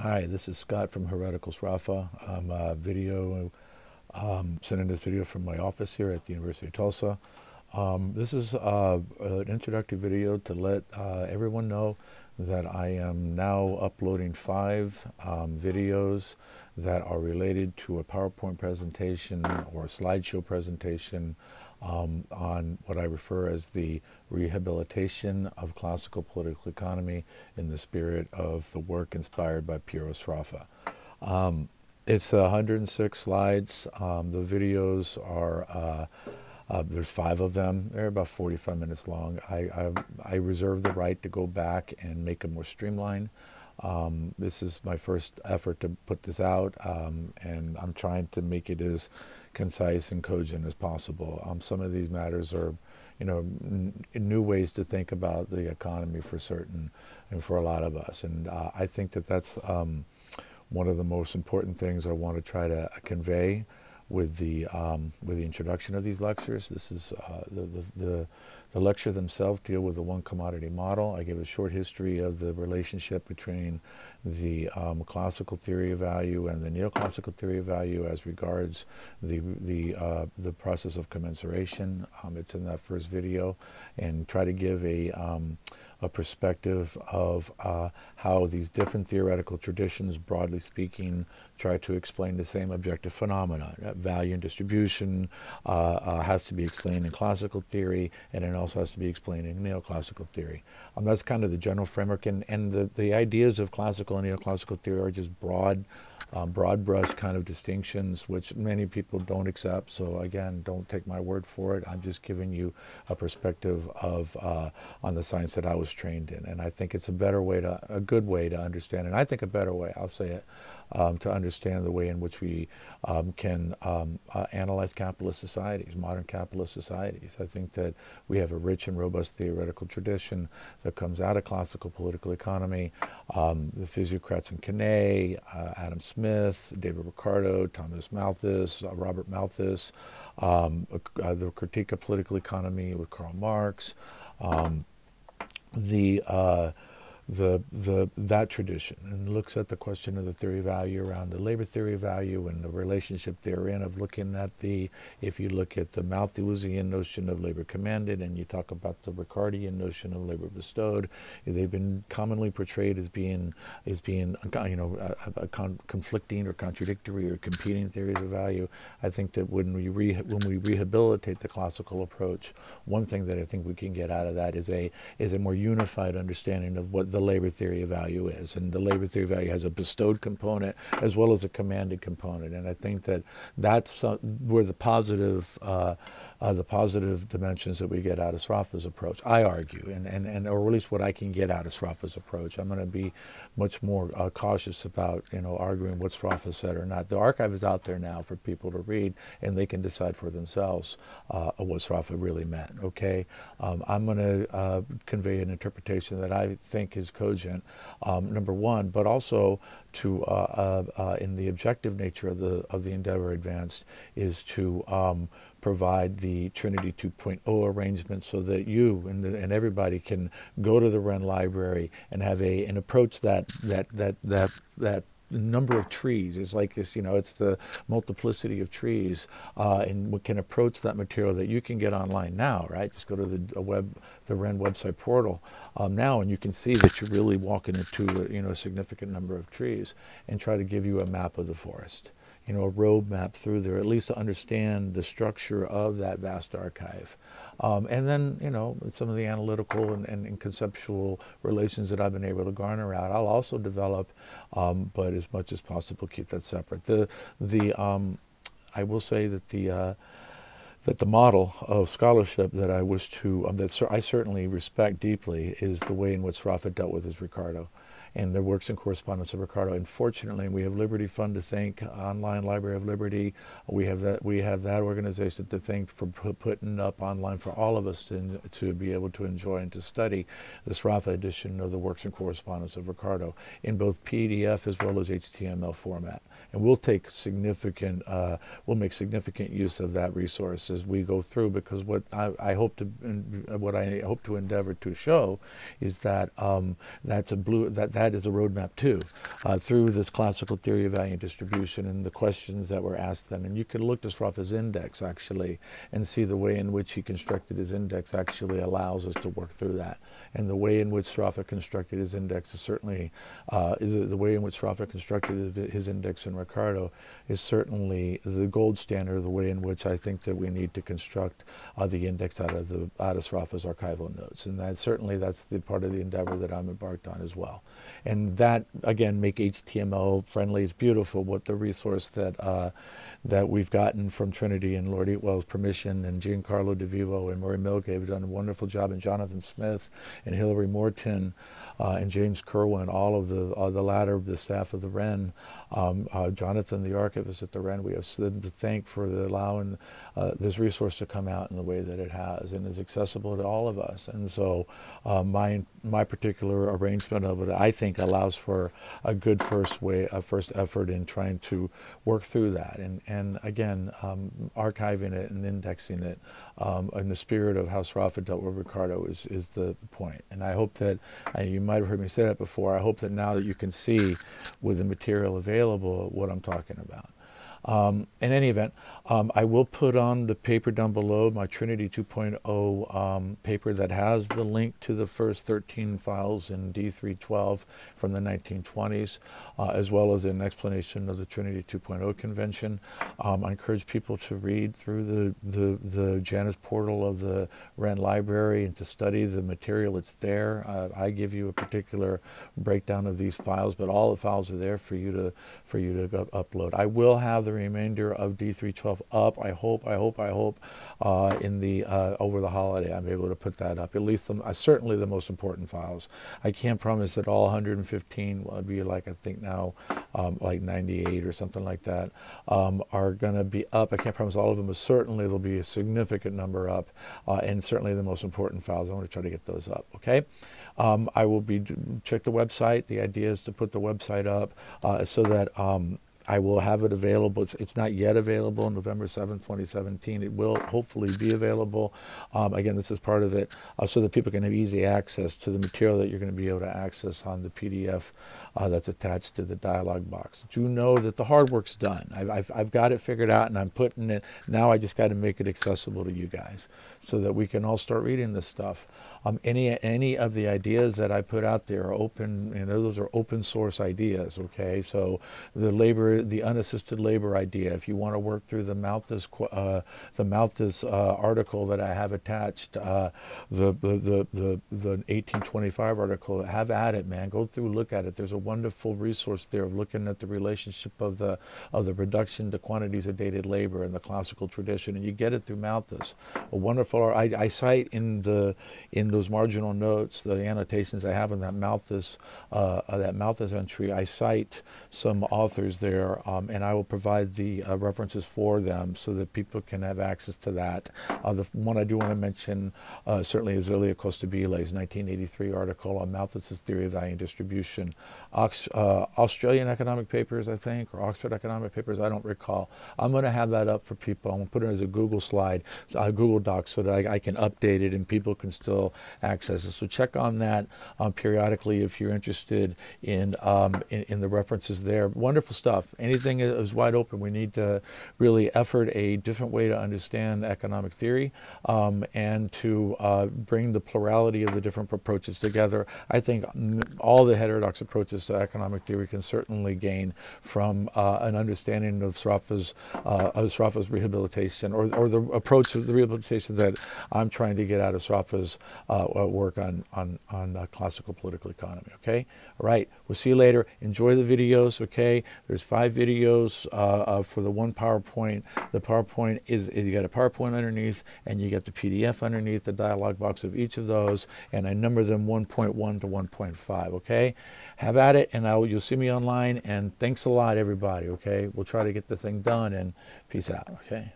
Hi, this is Scott from Heretical Sraffa. I'm sending this video from my office here at the University of Tulsa. This is an introductory video to let everyone know that I am now uploading 5 videos that are related to a PowerPoint presentation or a slideshow presentation on what I refer as the rehabilitation of classical political economy in the spirit of the work inspired by Piero Sraffa. It's 106 slides. The videos are there's 5 of them. They're about 45 minutes long. I reserve the right to go back and make them more streamlined. This is my first effort to put this out, and I'm trying to make it as concise and cogent as possible. Some of these matters are, new ways to think about the economy for certain, and for a lot of us. And I think that that's one of the most important things I want to try to convey with the introduction of these lectures. This is the lecture themselves deal with the one commodity model. I give a short history of the relationship between the classical theory of value and the neoclassical theory of value as regards the process of commensuration. It's in that first video, and try to give a perspective of how these different theoretical traditions, broadly speaking, try to explain the same objective phenomena. Value and distribution has to be explained in classical theory, and it also has to be explained in neoclassical theory. That's kind of the general framework, and the ideas of classical and neoclassical theory are just broad brush kind of distinctions, which many people don't accept. So again, don't take my word for it. I'm just giving you a perspective of on the science that I was trained in, and I think it's a good way to understand, and I think a better way, I'll say it, to understand the way in which we can analyze capitalist societies, modern capitalist societies. I think that we have a rich and robust theoretical tradition that comes out of classical political economy. The physiocrats in Kenney, Adam Smith, David Ricardo, Thomas Malthus, Robert Malthus, the critique of political economy with Karl Marx, that tradition, and looks at the question of the theory of value around the labor theory of value and the relationship therein of looking at if you look at the Malthusian notion of labor commanded and you talk about the Ricardian notion of labor bestowed, they've been commonly portrayed as being conflicting or contradictory or competing theories of value. I think that when we rehabilitate the classical approach, one thing that I think we can get out of that is a more unified understanding of what the labor theory of value is. And the labor theory of value has a bestowed component as well as a commanded component. And I think that that's where the positive dimensions that we get out of Sraffa's approach, I argue, and or at least what I can get out of Sraffa's approach. I'm going to be much more cautious about arguing what Sraffa said or not. The archive is out there now for people to read, and they can decide for themselves what Sraffa really meant. Okay, I'm going to convey an interpretation that I think is cogent, number one, but also to in the objective nature of the endeavor advanced is to provide the Trinity 2.0 arrangement so that you and everybody can go to the Wren Library and have and approach that number of trees. It's like this, it's the multiplicity of trees, and we can approach that material that you can get online now, right? Just go to the Wren website portal now, and you can see that you're really walking into a significant number of trees, and try to give you a map of the forest, a road map through there, at least to understand the structure of that vast archive. And then, some of the analytical and conceptual relations that I've been able to garner out, I'll also develop, but as much as possible, keep that separate. I will say that the model of scholarship that I wish to, I certainly respect deeply, is the way in which Sraffa dealt with his Ricardo and the works and correspondence of Ricardo. And fortunately, we have Liberty Fund to thank, Online Library of Liberty. We have that organization to thank for putting up online for all of us to be able to enjoy and to study the Sraffa edition of the works and correspondence of Ricardo in both PDF as well as HTML format. And we'll take we'll make significant use of that resource as we go through, because what I hope to endeavor to show is that that that is a roadmap too, through this classical theory of value and distribution and the questions that were asked then. And you can look to Sraffa's index actually and see the way in which he constructed his index actually allows us to work through that. And the way in which Sraffa constructed his index is certainly, the way in which Sraffa constructed his index in Ricardo is certainly the gold standard of the way in which I think that we need to construct the index out of Sraffa's archival notes. And that's the part of the endeavor that I'm embarked on as well. And that, again, make HTML friendly is beautiful. What the resource that we've gotten from Trinity and Lord Eatwell's permission, and Giancarlo DeVivo and Murray Milgate have done a wonderful job, and Jonathan Smith and Hilary Morton and James Kerwin, all of the latter, the staff of the Wren, Jonathan, the archivist at the Wren, we have them to thank for allowing this resource to come out in the way that it has and is accessible to all of us. And so my particular arrangement of it, I think, allows for a good first effort in trying to work through that. And again, archiving it and indexing it in the spirit of how Sraffa dealt with Ricardo is the point. And I hope that, you might have heard me say that before, I hope that now that you can see with the material available what I'm talking about. In any event, I will put on the paper down below, my Trinity 2.0 paper that has the link to the first 13 files in D312 from the 1920s, as well as an explanation of the Trinity 2.0 convention. I encourage people to read through the Janus portal of the Wren Library and to study the material. It's there. I give you a particular breakdown of these files, but all the files are there for you to upload. I will have the remainder of D312 up. I hope in the over the holiday I'm able to put that up. At least certainly the most important files. I can't promise that all 115 will be like, I think now like 98 or something like that are going to be up. I can't promise all of them, but certainly there'll be a significant number up, and certainly the most important files. I want to try to get those up. Okay. I will check the website. The idea is to put the website up so that I will have it available. It's not yet available on November 7th, 2017. It will hopefully be available. Again, this is part of it, so that people can have easy access to the material that you're going to be able to access on the PDF that's attached to the dialog box. Do know that the hard work's done. I've got it figured out, and I'm putting it. Now I just got to make it accessible to you guys so that we can all start reading this stuff. Any of the ideas that I put out there are open, those are open source ideas, okay? So the unassisted labor idea, if you want to work through the Malthus article that I have attached, the 1825 article, have at it, man. Go through, look at it. There's a wonderful resource there of looking at the relationship of the reduction to quantities of dated labor in the classical tradition, and you get it through Malthus. A wonderful, I cite in those marginal notes, the annotations I have in that Malthus entry, I cite some authors there, and I will provide the references for them so that people can have access to that. The one I do want to mention certainly is Ilia Costabile's 1983 article on Malthus's theory of value and distribution. Australian Economic Papers, I think, or Oxford Economic Papers, I don't recall. I'm going to have that up for people. I'm going to put it as a Google slide, a Google Doc, so that I can update it and people can still access it. So check on that periodically if you're interested in the references there. Wonderful stuff. Anything is wide open. We need to really effort a different way to understand economic theory and to bring the plurality of the different approaches together. I think all the heterodox approaches to economic theory can certainly gain from an understanding of Sraffa's rehabilitation, or the approach of the rehabilitation that I'm trying to get out of Sraffa's work on classical political economy. Okay, all right. We'll see you later. Enjoy the videos. Okay, there's 5 videos for the one PowerPoint. The PowerPoint is you got a PowerPoint underneath, and you get the PDF underneath the dialog box of each of those, and I number them 1.1 to 1.5. Okay, have at it, and you'll see me online. And thanks a lot, everybody. Okay, we'll try to get the thing done, and peace out. Okay.